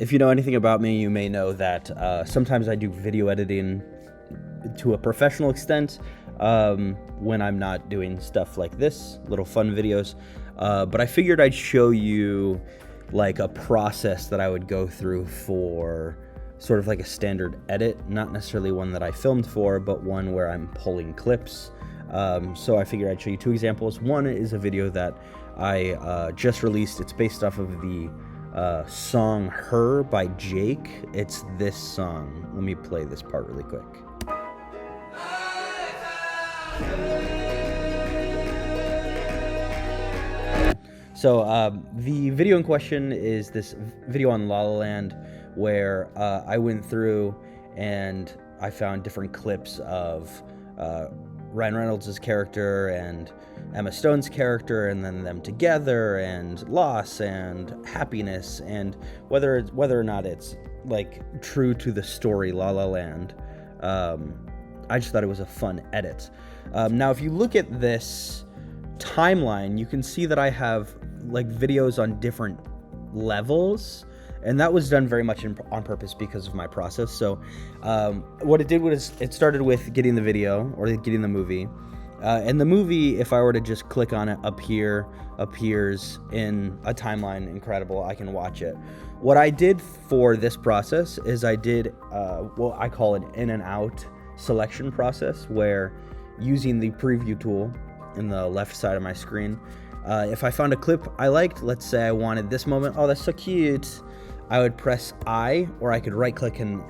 If you know anything about me, you may know that sometimes I do video editing to a professional extent when I'm not doing stuff like this, little fun videos. But I figured I'd show you like a process that I would go through for sort of like a standard edit, not necessarily one that I filmed for, but one where I'm pulling clips. So I figured I'd show you two examples. One is a video that I just released. It's based off of the song Her by Jake. It's this song. Let me play this part really quick. So the video in question is this video on La La Land where I went through and I found different clips of Ryan Reynolds' character and Emma Stone's character, and then them together, and loss and happiness, and whether or not it's like true to the story La La Land. I just thought it was a fun edit. Now, if you look at this timeline, you can see that I have like videos on different levels. And that was done very much on purpose because of my process. So what it did was it started with getting the video or getting the movie. And the movie, if I were to just click on it up here, appears in a timeline. Incredible. I can watch it. What I did for this process is I did what I call an in and out selection process, where using the preview tool in the left side of my screen, if I found a clip I liked, let's say I wanted this moment. Oh, that's so cute. I would press I, or I could right click and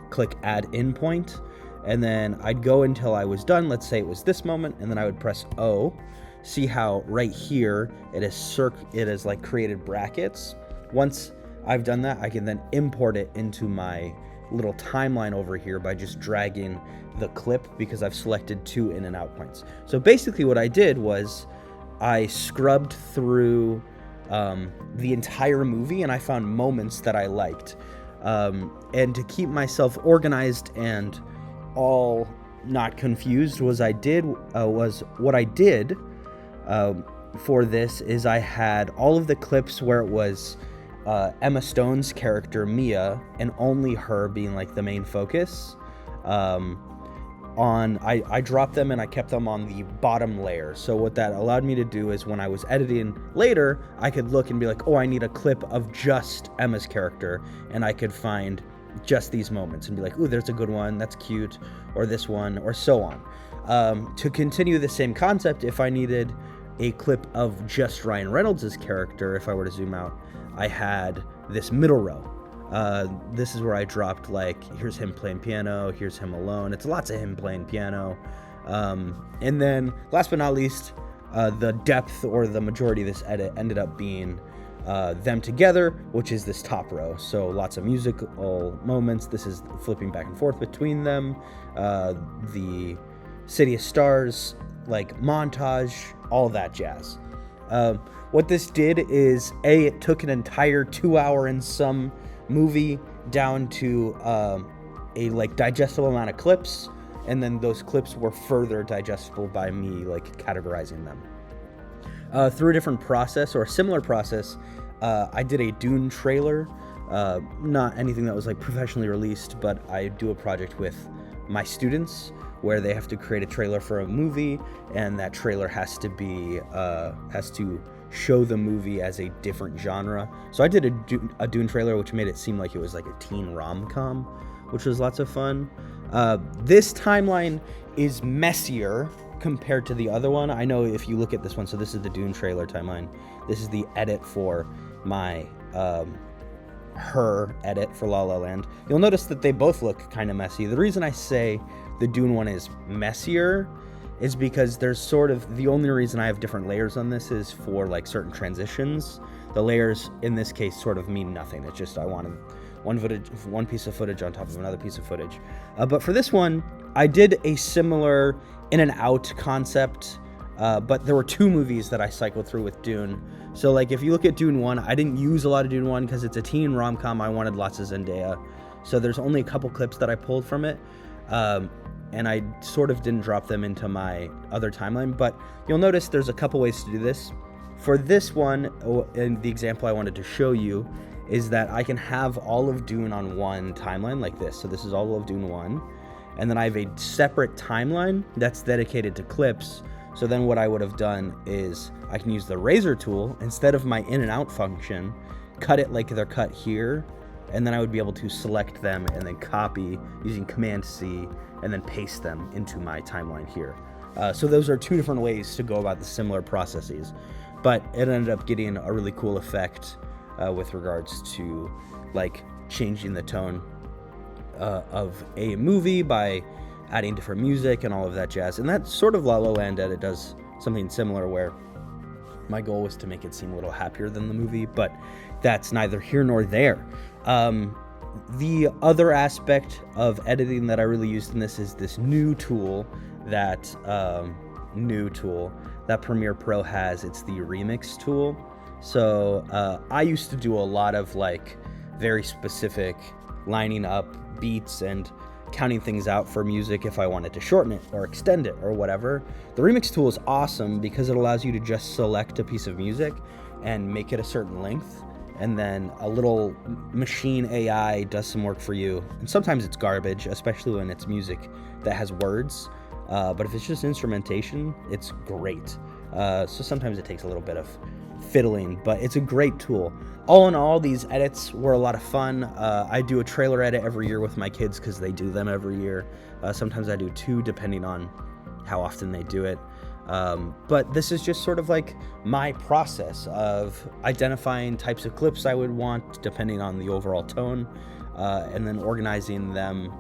click add in point, and then I'd go until I was done. Let's say it was this moment, and then I would press O. See how right here it is like created brackets. Once I've done that, I can then import it into my little timeline over here by just dragging the clip, because I've selected two in and out points. So basically what I did was I scrubbed through the entire movie, and I found moments that I liked. And to keep myself organized and all not confused, what I did for this is I had all of the clips where it was Emma Stone's character Mia and only her being like the main focus. I dropped them and I kept them on the bottom layer. So what that allowed me to do is when I was editing later, I could look and be like, oh, I need a clip of just Emma's character, and I could find just these moments and be like, ooh, there's a good one, that's cute, or this one, or so on. To continue the same concept, if I needed a clip of just Ryan Reynolds' character, if I were to zoom out, I had this middle row. This is where I dropped, like, here's him playing piano, here's him alone. It's lots of him playing piano. And then, last but not least, the depth or the majority of this edit ended up being them together, which is this top row. So lots of musical moments. This is flipping back and forth between them. The City of Stars, like, montage, all that jazz. What this did is, it took an entire 2 hour and some movie down to a like digestible amount of clips, and then those clips were further digestible by me like categorizing them through a different process or a similar process. I did a Dune trailer, not anything that was like professionally released, but I do a project with my students where they have to create a trailer for a movie, and that trailer has to show the movie as a different genre. So I did a Dune trailer, which made it seem like it was like a teen rom-com, which was lots of fun. This timeline is messier compared to the other one. I know if you look at this one, so this is the Dune trailer timeline. This is the edit for my Her edit for La La Land. You'll notice that they both look kind of messy. The reason I say the Dune one is messier is because there's sort of, the only reason I have different layers on this is for like certain transitions. The layers in this case sort of mean nothing. It's just I wanted one piece of footage on top of another piece of footage. But for this one, I did a similar in and out concept, but there were two movies that I cycled through with Dune. So like if you look at Dune 1, I didn't use a lot of Dune 1 because it's a teen rom-com. I wanted lots of Zendaya. So there's only a couple clips that I pulled from it. And I sort of didn't drop them into my other timeline, but you'll notice there's a couple ways to do this. For this one, and the example I wanted to show you, is that I can have all of Dune on one timeline like this. So this is all of Dune 1. And then I have a separate timeline that's dedicated to clips. So then what I would have done is I can use the razor tool instead of my in and out function, cut it like they're cut here, and then I would be able to select them and then copy using Command C and then paste them into my timeline here. So those are two different ways to go about the similar processes, but it ended up getting a really cool effect with regards to like changing the tone of a movie by adding different music and all of that jazz. And that's sort of La La Land Edit does something similar, where my goal was to make it seem a little happier than the movie, but that's neither here nor there. The other aspect of editing that I really used in this is this new tool that Premiere Pro has. It's the remix tool. So I used to do a lot of like very specific lining up beats and counting things out for music if I wanted to shorten it or extend it or whatever. The remix tool is awesome because it allows you to just select a piece of music and make it a certain length, and then a little machine AI does some work for you. And sometimes it's garbage, especially when it's music that has words. But if it's just instrumentation, it's great. So sometimes it takes a little bit of fiddling, but it's a great tool. All in all, these edits were a lot of fun. I do a trailer edit every year with my kids because they do them every year. Sometimes I do two, depending on how often they do it. But this is just sort of like my process of identifying types of clips I would want depending on the overall tone, and then organizing them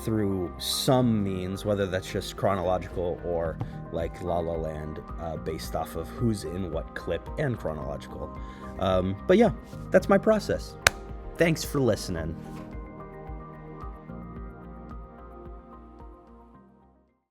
through some means, whether that's just chronological or like La La Land, based off of who's in what clip and chronological. But yeah, that's my process. Thanks for listening.